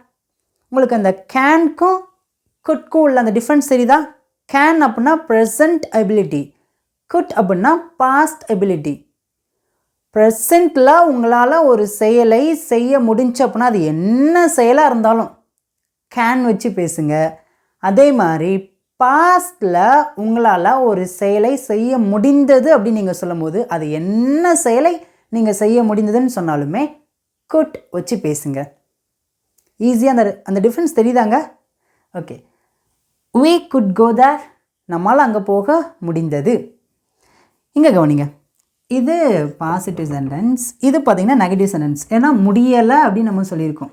[SPEAKER 1] உங்களுக்கு அந்த கேன்க்கும் குட்க்கும் உள்ள அந்த டிஃப்ரென்ஸ் தெரியுதா? கேன் அப்படின்னா ப்ரெசண்ட் எபிலிட்டி, குட் அப்படின்னா பாஸ்ட் எபிலிட்டி. ப்ரெசண்ட்டில் உங்களால் ஒரு செயலை செய்ய முடிஞ்சு அப்படின்னா அது என்ன செயலாக இருந்தாலும் கேன் வச்சு பேசுங்க. அதே மாதிரி பாஸ்டில் உங்களால் ஒரு செயலை செய்ய முடிந்தது அப்படின்னு நீங்கள் சொல்லும் போது அது என்ன செயலை நீங்கள் செய்ய முடிந்ததுன்னு சொன்னாலுமே குட் வச்சு பேசுங்க. ஈஸியாக அந்த டிஃப்ரென்ஸ் தெரியுதாங்க? Okay, we could go there, நம்மால் அங்கே போக முடிந்தது. இங்கே கவனிங்க, இது பாசிட்டிவ் சென்டென்ஸ், இது பார்த்திங்கன்னா நெகட்டிவ் சென்டென்ஸ். ஏன்னா முடியலை அப்படின்னு நம்ம சொல்லியிருக்கோம்.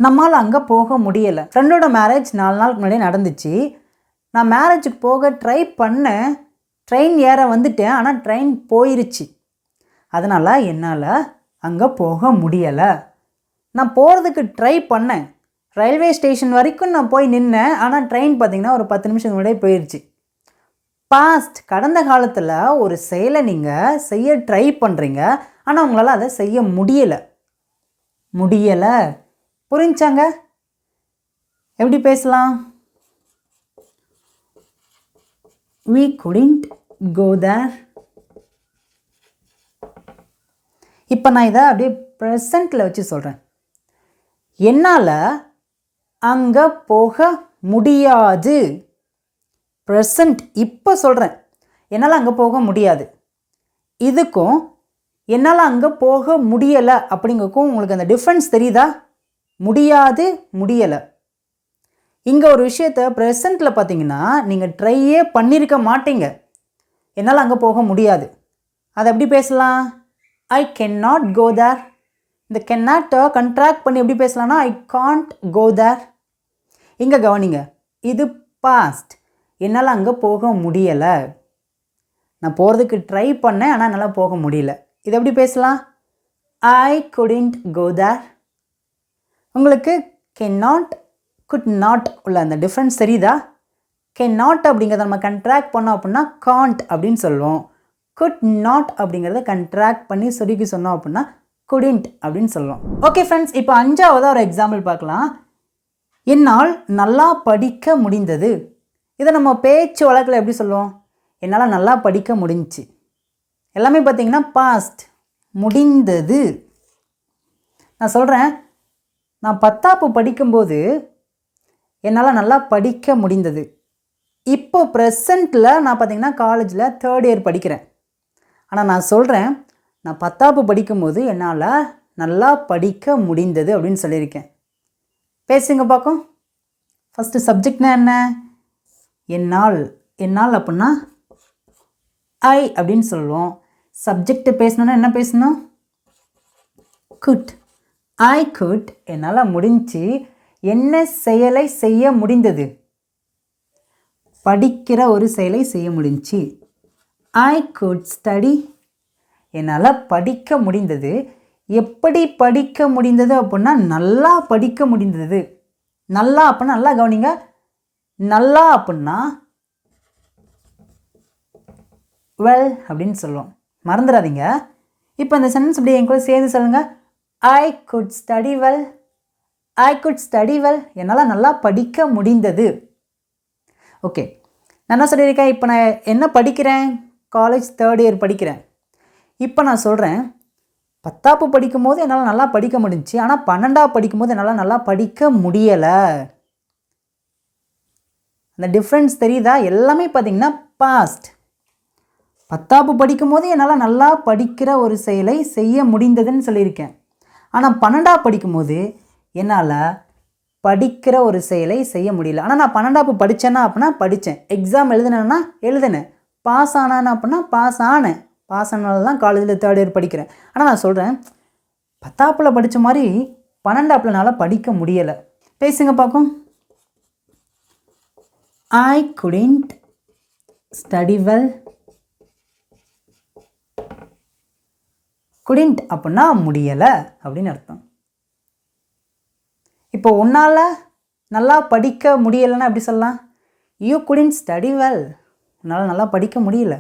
[SPEAKER 1] நம்மால் அங்கே போக முடியலை. ஃப்ரெண்டோட மேரேஜ் 4 நாளுக்கு முன்னாடியே நடந்துச்சு. நான் மேரேஜுக்கு போக ட்ரை பண்ணேன், ட்ரெயின் ஏற வந்துட்டேன், ஆனால் ட்ரெயின் போயிருச்சு. அதனால் என்னால் அங்கே போக முடியலை. நான் போகிறதுக்கு ட்ரை பண்ணேன், ரயில்வே ஸ்டேஷன் வரைக்கும் நான் போய் நின்னேன், ஆனால் ட்ரெயின் பார்த்திங்கன்னா ஒரு 10 நிமிஷத்துக்கு முன்னாடியே போயிடுச்சு. பாஸ்ட், கடந்த காலத்தில் ஒரு செயலை நீங்கள் செய்ய ட்ரை பண்ணுறீங்க, ஆனால் உங்களால் அதை செய்ய முடியலை. புரிஞ்சாங்க? எப்படி பேசலாம்? We couldn't go there. இப்போ நான் இதை அப்படியே ப்ரெசண்ட்டில் வச்சு சொல்கிறேன். என்னால் அங்கே போக முடியாது. ப்ரெசண்ட் இப்போ சொல்கிறேன். என்னால் அங்கே போக முடியாது. இதுக்கும் என்னால் அங்கே போக முடியலை அப்படிங்கக்கும் உங்களுக்கு அந்த டிஃப்ரென்ஸ் தெரியுதா? முடியாது, முடியலை. இங்கே ஒரு விஷயத்தை ப்ரெசண்ட்டில் பார்த்தீங்கன்னா நீங்கள் ட்ரையே பண்ணியிருக்க மாட்டீங்க. என்னால் அங்கே போக முடியாது. அதை எப்படி பேசலாம்? ஐ கேன் நாட் கோ தேர். இந்த கேன் நாட்டை கண்ட்ராக்ட் பண்ணி எப்படி பேசலாம்னா ஐ காண்ட் கோ தேர். இங்கே கவனிங்க, இது பாஸ்ட். என்னால் அங்கே போக முடியலை. நான் போகிறதுக்கு ட்ரை பண்ணேன், ஆனால் என்னால் போக முடியல. இது எப்படி பேசலாம்? ஐ couldn't go there. உங்களுக்கு கேன் நாட், குட் நாட் உள்ள அந்த டிஃப்ரென்ஸ் தெரியுதா? கேன் நாட் அப்படிங்கிறத நம்ம கண்ட்ராக்ட் பண்ணோம் அப்படின்னா காண்ட் அப்படின்னு சொல்லுவோம். குட் நாட் அப்படிங்கிறத கண்ட்ராக்ட் பண்ணி சுருக்கி சொன்னோம் அப்படின்னா couldn't அப்படின்னு சொல்லுவோம். ஓகே ஃப்ரெண்ட்ஸ், இப்போ 5ஆவதாக ஒரு எக்ஸாம்பிள் பார்க்கலாம். என்னால் நல்லா படிக்க முடிந்தது. இதை நம்ம பேச்சு வழக்கில் எப்படி சொல்லுவோம்? என்னால் நல்லா படிக்க முடிஞ்சிச்சு. எல்லாமே பார்த்திங்கன்னா பாஸ்ட், முடிந்தது. நான் சொல்கிறேன், நான் 10ஆப்பு படிக்கும்போது என்னால் நல்லா படிக்க முடிந்தது. இப்போ ப்ரெசண்ட்டில் நான் பார்த்திங்கன்னா காலேஜில் 3rd இயர் படிக்கிறேன். ஆனால் நான் சொல்கிறேன், நான் 10ஆப்பு படிக்கும்போது என்னால் நல்லா படிக்க முடிந்தது அப்படின்னு சொல்லியிருக்கேன். பேசுங்க பார்க்கும். ஃபஸ்ட்டு சப்ஜெக்ட்னா என்ன? என்னால். என்னால் அப்படின்னா ஐ அப்படின்னு சொல்லுவோம். சப்ஜெக்ட் பேசணுன்னா என்ன பேசணும்? குட். I could. என்னால் முடிஞ்சு. என்ன செயலை செய்ய முடிந்தது? படிக்கிற ஒரு செயலை செய்ய முடிஞ்சு. I could study. என்னால் படிக்க முடிந்தது. எப்படி படிக்க முடிந்தது அப்படின்னா நல்லா படிக்க முடிந்தது. நல்லா அப்படின்னா நல்லா கவனிங்க. நல்லா அப்படின்னா வெல் அப்படின்னு சொல்லுவோம். மறந்துடாதீங்க. இப்போ இந்த சென்டென்ஸ் இப்படி என் கூட சேர்ந்து சொல்லுங்கள். I could study well. I could study well. என்னால் நல்லா படிக்க முடிந்தது. ஓகே, நான் என்ன சொல்லியிருக்கேன்? இப்போ நான் என்ன படிக்கிறேன்? காலேஜ் 3rd இயர் படிக்கிறேன். இப்போ நான் சொல்கிறேன், 10ஆப்பு படிக்கும்போது என்னால் நல்லா படிக்க முடிஞ்சிச்சு. ஆனால் 12ஆப்பு படிக்கும்போது என்னால் நல்லா படிக்க முடியலை. அந்த டிஃப்ரென்ஸ் தெரியுதா? எல்லாமே பார்த்திங்கன்னா பாஸ்ட். 10ஆப்பு படிக்கும்போது என்னால் நல்லா படிக்கிற ஒரு செயலை செய்ய முடிந்ததுன்னு சொல்லியிருக்கேன். ஆனால் 12ஆப்பு படிக்கும்போது என்னால் படிக்கிற ஒரு செயலை செய்ய முடியல. ஆனால் நான் 12ஆப்பு படித்தேன்னா அப்படின்னா படித்தேன். எக்ஸாம் எழுதுனேன்னா எழுதினேன். பாஸ் ஆனான்னு அப்படின்னா பாஸ் ஆனேன். பாஸ் ஆனால தான் காலேஜில் 3rd இயர் படிக்கிறேன். ஆனால் நான் சொல்கிறேன், 10ஆப்பில் படித்த மாதிரி 12ஆப்பில் என்னால் படிக்க முடியலை. பேசுங்க பார்க்கும். ஐ couldn't study well. couldn't அப்படின்னா முடியலை அப்படின்னு அர்த்தம். இப்போ உன்னால் நல்லா படிக்க முடியலைன்னா எப்படி சொல்லலாம்? You couldn't study well. உன்னால் நல்லா படிக்க முடியல.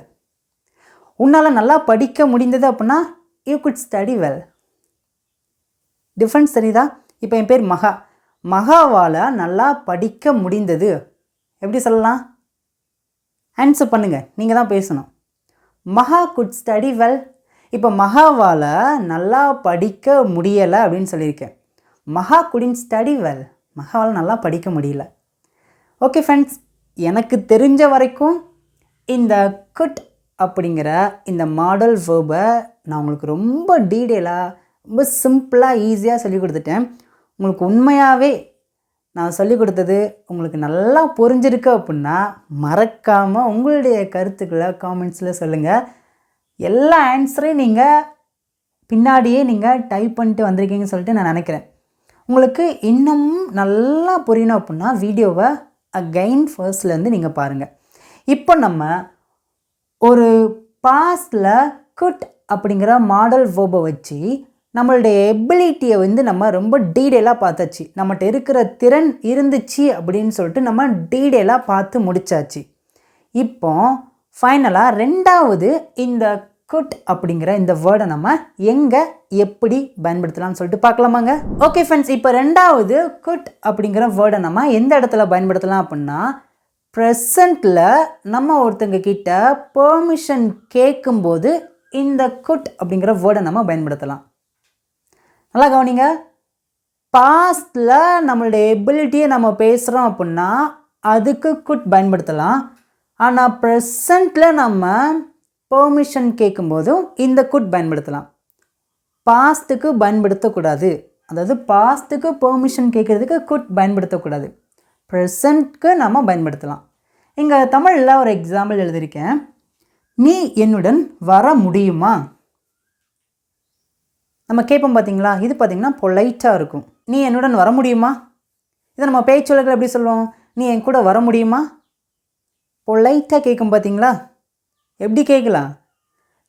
[SPEAKER 1] உன்னால் நல்லா படிக்க முடிந்தது அப்படின்னா you good study well. Difference தெரியுதா? இப்போ என் பேர் மகா. மகாவால் நல்லா படிக்க முடிந்தது எப்படி சொல்லலாம்? ஆன்சர் பண்ணுங்கள், நீங்கள் தான் பேசணும். மகா குட் ஸ்டடி வெல். இப்போ மகாவால் நல்லா படிக்க முடியலை அப்படின்னு சொல்லியிருக்கேன். மகா குடின்ட் ஸ்டடி வெல். மகாவால் நல்லா படிக்க முடியல. ஓகே ஃப்ரெண்ட்ஸ், எனக்கு தெரிஞ்ச வரைக்கும் இந்த குட் அப்படிங்கிற இந்த மாடல் வேர்பை நான் உங்களுக்கு ரொம்ப டீட்டெயிலாக, ரொம்ப சிம்பிளாக, ஈஸியாக சொல்லி கொடுத்துட்டேன். உங்களுக்கு உண்மையாகவே நான் சொல்லி கொடுத்தது உங்களுக்கு நல்லா புரிஞ்சிருக்கு அப்படின்னா மறக்காமல் உங்களுடைய கருத்துக்களை காமெண்ட்ஸில் சொல்லுங்கள். எல்லா ஆன்சரையும் நீங்கள் பின்னாடியே நீங்கள் டைப் பண்ணிட்டு வந்திருக்கீங்கன்னு சொல்லிட்டு நான் நினைக்கிறேன். உங்களுக்கு இன்னமும் நல்லா புரியணும் அப்படின்னா வீடியோவை அகைன் ஃபர்ஸ்ட்லேருந்து நீங்கள் பாருங்கள். இப்போ நம்ம ஒரு பாஸ்டில் குட் அப்படிங்கிற மாடல் வேர்பை வச்சு நம்மளுடைய எபிலிட்டியை நம்ம ரொம்ப டீட்டெயிலாக பார்த்தாச்சு. நம்மகிட்ட இருக்கிற திறன் இருந்துச்சு அப்படின்னு சொல்லிட்டு நம்ம டீட்டெயிலாக பார்த்து முடித்தாச்சு. இப்போ ஃபைனலாக 2வது இந்த குட் அப்படிங்கிற இந்த வேர்டை நம்ம எங்கே எப்படி பயன்படுத்தலாம்னு சொல்லிட்டு பார்க்கலாமாங்க? ஓகே ஃப்ரெண்ட்ஸ், இப்போ ரெண்டாவது குட் அப்படிங்கிற வேர்டை நம்ம எந்த இடத்துல பயன்படுத்தலாம் அப்படின்னா, ப்ரெசண்ட்டில் நம்ம ஒருத்தங்க கிட்ட பெர்மிஷன் கேட்கும்போது இந்த குட் அப்படிங்கிற வேர்டை நம்ம பயன்படுத்தலாம். நல்லா கவனிங்க. பாஸ்டில் நம்மளுடைய எபிலிட்டியை நம்ம பேசுகிறோம் அப்படின்னா அதுக்கு குட் பயன்படுத்தலாம். ஆனால் ப்ரெசண்ட்டில் நம்ம பெர்மிஷன் கேட்கும்போதும் இந்த குட் பயன்படுத்தலாம். பாஸ்ட்டுக்கு பயன்படுத்தக்கூடாது. அதாவது பாஸ்ட்டுக்கு பெர்மிஷன் கேட்குறதுக்கு குட் பயன்படுத்தக்கூடாது. ப்ரெசண்ட்க்கு நம்ம பயன்படுத்தலாம். இங்கே தமிழில் ஒரு எக்ஸாம்பிள் எழுதியிருக்கேன். நீ என்னுடன் வர முடியுமா? நம்ம கேட்போம் பார்த்தீங்களா? இது பார்த்திங்கன்னா பொலைட்டாக இருக்கும். நீ என்னுடன் வர முடியுமா? இதை நம்ம பேச்சு வழக்கில் எப்படி சொல்லுவோம்? நீ என் கூட வர முடியுமா? பொலைட்டாக கேட்கும் பார்த்தீங்களா? எப்படி கேட்கலாம்?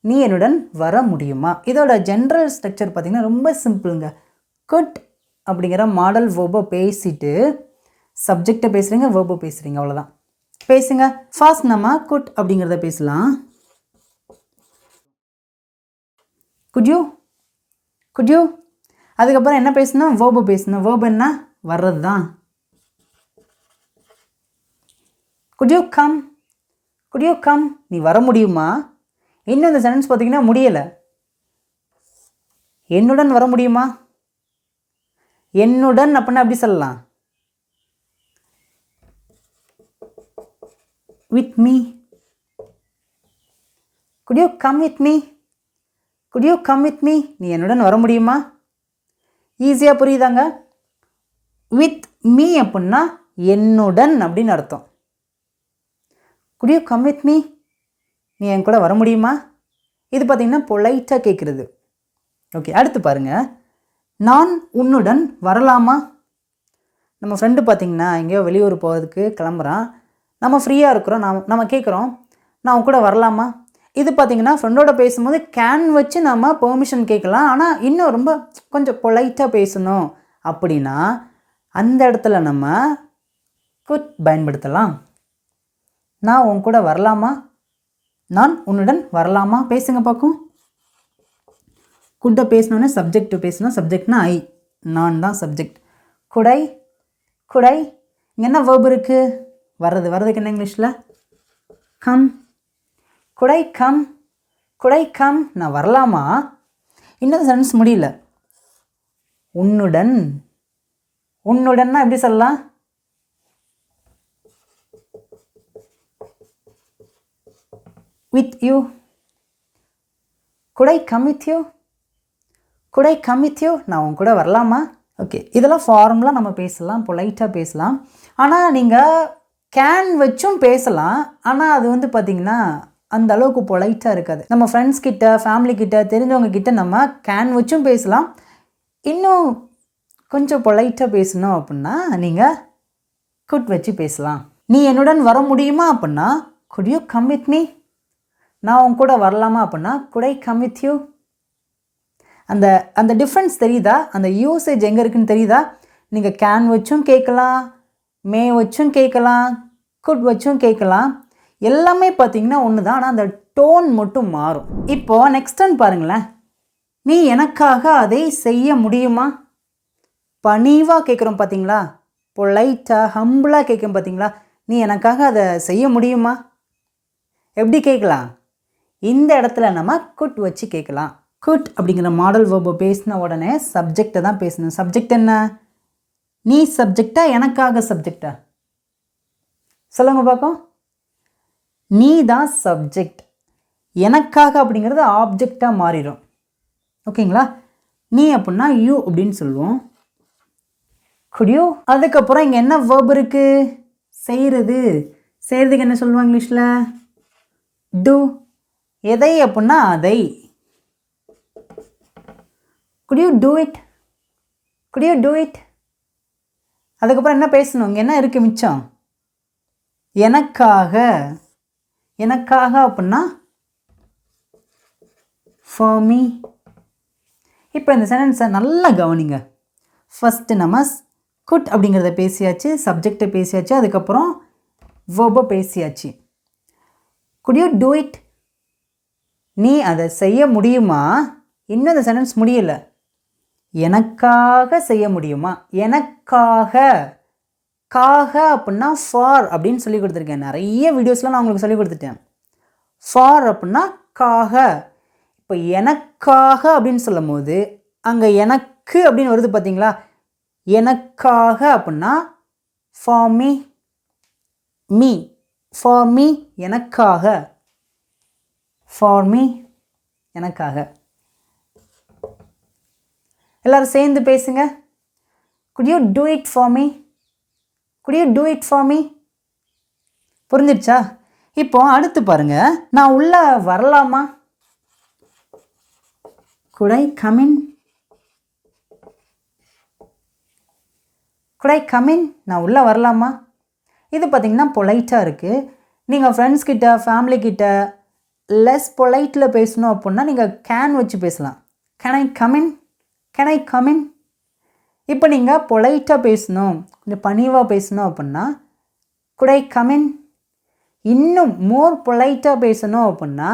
[SPEAKER 1] நீ என்னுடன் வர முடியுமா? இதோட ஜென்ரல் ஸ்ட்ரக்சர் பார்த்திங்கன்னா ரொம்ப சிம்பிளுங்க. குட் அப்படிங்கிற மாடல் வேர்பை பேசிட்டு சப்ஜெக்டை பேசுகிறீங்க, வேர்பை பேசுகிறீங்க, அவ்வளோதான். பேசுங்க. ஃபர்ஸ்ட் நம்ம குட் அப்படிங்கிறத பேசலாம். Good you. அதுக்கப்புறம் என்ன பேசணும்? வேர்பு பேசணும். வேர்பு என்ன? வர்றது தான். Good you come. நீ வர முடியுமா? இன்னும் இந்த சென்டென்ஸ் பார்த்தீங்கன்னா முடியலை. என்னுடன் வர முடியுமா? என்னுடன் அப்படின்னா எப்படி சொல்லலாம்? with me. Could you come with me? Could you come with me? நீ என்னுடன் வர முடியுமா? ஈஸியாக புரியுதாங்க? வித் மீ அப்படின்னா என்னுடன் அப்படின்னு அர்த்தம். Could you come with me? நீ என் கூட வர முடியுமா? இது பார்த்திங்கன்னா பொலைட்டாக கேட்குறது. ஓகே, அடுத்து பாருங்கள். நான் உன்னுடன் வரலாமா? நம்ம ஃப்ரெண்டு பார்த்திங்கன்னா எங்கேயோ வெளியூர் போகிறதுக்கு கிளம்புறான். நம்ம ஃப்ரீயாக இருக்கிறோம். நம்ம கேட்குறோம், நான் உன் கூட வரலாமா? இது பார்த்திங்கன்னா ஃப்ரெண்டோட பேசும்போது கேன் வச்சு நம்ம பெர்மிஷன் கேட்கலாம். ஆனால் இன்னும் ரொம்ப கொஞ்சம் பொலைட்டாக பேசணும் அப்படின்னா அந்த இடத்துல நம்ம குட் பயன்படுத்தலாம். நான் உன் கூட வரலாமா? நான் உன்னுடன் வரலாமா? பேசுங்க பார்க்கும். குட்டை பேசணுன்னு சப்ஜெக்ட் பேசணும். சப்ஜெக்ட்னா ஐ, நான் தான் சப்ஜெக்ட். குடை இங்கே என்ன வேர்பு இருக்குது? வர்றதுக்கு என்ன இங்கிலீஷில்? கம். குடை கம். நான் வரலாமா? இன்னும் சென்ஸ் முடியல. உன்னுடன்னா எப்படி சொல்லலாம்? with you. Could I come with you? நான் உன் கூட வரலாமா? ஓகே, இதெல்லாம் ஃபார்முலா நம்ம பேசலாம், பொலைட்டாக பேசலாம். ஆனால் நீங்கள் கேன் வச்சும் பேசலாம். ஆனால் அது வந்து பார்த்திங்கன்னா அந்த அளவுக்கு பொலைட்டாக இருக்காது. நம்ம ஃப்ரெண்ட்ஸ் கிட்ட, ஃபேமிலி கிட்ட, தெரிஞ்சவங்க கிட்ட நம்ம கேன் வச்சும் பேசலாம். இன்னும் கொஞ்சம் பொலைட்டாக பேசணும் அப்படின்னா நீங்கள் குட் வச்சு பேசலாம். நீ என்னுடன் வர முடியுமா அப்படின்னா could you come with me? நான் உன் கூட வரலாமா அப்படின்னா could I come with you? அந்த டிஃப்ரென்ஸ் தெரியுதா? அந்த யூசேஜ் எங்கே இருக்குன்னு தெரியுதா? நீங்கள் கேன் வச்சும் கேட்கலாம், மே வச்சும் கேட்கலாம், குட் வச்சும் கேட்கலாம். எல்லாமே பார்த்தீங்கன்னா ஒன்று தான். ஆனால் அந்த டோன் மட்டும் மாறும். இப்போது நெக்ஸ்ட் ஒன் பாருங்களேன். நீ எனக்காக அதை செய்ய முடியுமா? பணிவாக கேட்குறோம் பார்த்தீங்களா? பொலைட்டாக ஹம்பிளாக கேட்கும் பார்த்தீங்களா? நீ எனக்காக அதை செய்ய முடியுமா? எப்படி கேட்கலாம்? இந்த இடத்துல நம்ம குட் வச்சு கேட்கலாம். குட் அப்படிங்கிற மாடல் வேர்பை பேசின உடனே சப்ஜெக்டை தான் பேசணும். சப்ஜெக்ட் என்ன? நீ சப்ஜெக்டா, எனக்காக சப்ஜெக்டா? சொல்லுங்க பார்ப்போம். நீ தான் சப்ஜெக்ட், எனக்காக அப்படிங்கிறது ஆப்ஜெக்டாக மாறிடும். ஓகேங்களா? நீ அப்படின்னா யூ அப்படின்னு சொல்லுவோம். Good you. அதுக்கப்புறம் இங்கே என்ன வேர்ப் இருக்குது? செய்கிறதுக்கு என்ன சொல்லுவாங்க இங்கிலீஷில்? டூ. எதை அப்படின்னா அதை. Good you do it? அதுக்கப்புறம் என்ன பேசணும்? இங்கே என்ன இருக்குது மிச்சம்? எனக்காக அப்படின்னா for me. இப்போ இந்த சென்டென்ஸை நல்லா கவனிங்க. ஃபஸ்ட்டு நம்ம குட் அப்படிங்கிறத பேசியாச்சு, சப்ஜெக்டை பேசியாச்சு, அதுக்கப்புறம் வேர்பை பேசியாச்சு. Could you do it? நீ அதை செய்ய முடியுமா? இன்னும் அந்த சென்டென்ஸ் முடியல. எனக்காக செய்ய முடியுமா? எனக்காக. காக அப்படின்னா ஃபார் அப்படின்னு சொல்லி கொடுத்துருக்கேன். நிறைய வீடியோஸ்லாம் நான் உங்களுக்கு சொல்லி கொடுத்துட்டேன். ஃபார் அப்படின்னா காக. இப்போ எனக்காக அப்படின்னு சொல்லும் போது அங்கே எனக்கு அப்படின்னு வருது பார்த்தீங்களா? எனக்காக அப்படின்னா for me. Me for me எனக்காக. ஃபார் மீ எனக்காக. எல்லாரும் சேர்ந்து பேசுங்க. could you do it for me? could you do it for me? புரிஞ்சிடுச்சா? இப்போ அடுத்து பாருங்க, நான் உள்ள வரலாமா? could I come in? could I come in? நான் உள்ள வரலாமா? இது பார்த்தீங்கன்னா பொலைட்டாக இருக்குது. நீங்கள் ஃப்ரெண்ட்ஸ் கிட்ட, ஃபேமிலி கிட்ட லெஸ் பொலைட்டில் பேசணும் அப்படின்னா நீங்கள் கேன் வச்சு பேசலாம். Can I come in? Can I come in? இப்போ நீங்கள் பொலைட்டாக பேசணும், கொஞ்சம் பணிவாக பேசணும் அப்படின்னா குட் ஐ கம் இன்? இன்னும் மோர் பொலைட்டாக பேசணும் அப்படின்னா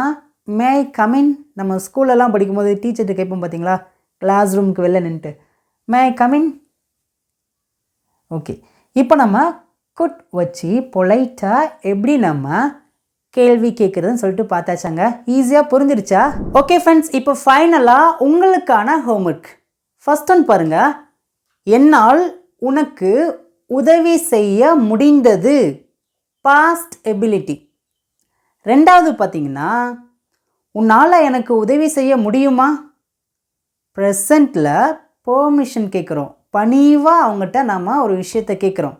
[SPEAKER 1] மே ஐ கம் இன்? நம்ம ஸ்கூலெல்லாம் படிக்கும்போது டீச்சர்கிட்ட கேட்போம் பார்த்தீங்களா, கிளாஸ் ரூமுக்கு வெளில நின்றுட்டு, மே ஐ கம் இன்? ஓகே, இப்போ நம்ம குட் வச்சு பொலைட்டாக எப்படி நம்ம கேள்வி கேட்குறதுன்னு சொல்லிட்டு பார்த்தாச்சாங்க. ஈஸியாக புரிஞ்சிருச்சா? ஓகே ஃப்ரெண்ட்ஸ், இப்போ ஃபைனலாக உங்களுக்கான ஹோம்ஒர்க். ஃபர்ஸ்ட் ஒன் பாருங்கள், என்னால் உனக்கு உதவி செய்ய முடிந்தது. Past ability. ரெண்டாவது பார்த்தீங்கன்னா, உன்னால் எனக்கு உதவி செய்ய முடியுமா? ப்ரெசண்ட்டில் பெர்மிஷன் கேட்குறோம். பணிவாக அவங்ககிட்ட நம்ம ஒரு விஷயத்தை கேட்குறோம்.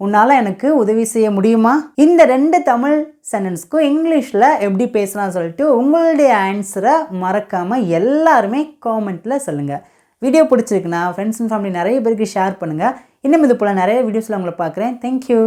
[SPEAKER 1] உன்னால் எனக்கு உதவி செய்ய முடியுமா? இந்த 2 தமிழ் சென்டென்ஸ்க்கும் இங்கிலீஷில் எப்படி பேசலாம்னு சொல்லிட்டு உங்களுடைய ஆன்சரை மறக்காமல் எல்லாருமே காமெண்ட்டில் சொல்லுங்கள். வீடியோ பிடிச்சிருக்குன்னா ஃப்ரெண்ட்ஸ் அண்ட் ஃபேமிலி நிறைய பேருக்கு ஷேர் பண்ணுங்கள். இன்னும் இது போல் நிறைய வீடியோஸில் உங்களை பார்க்குறேன். தேங்க்யூ.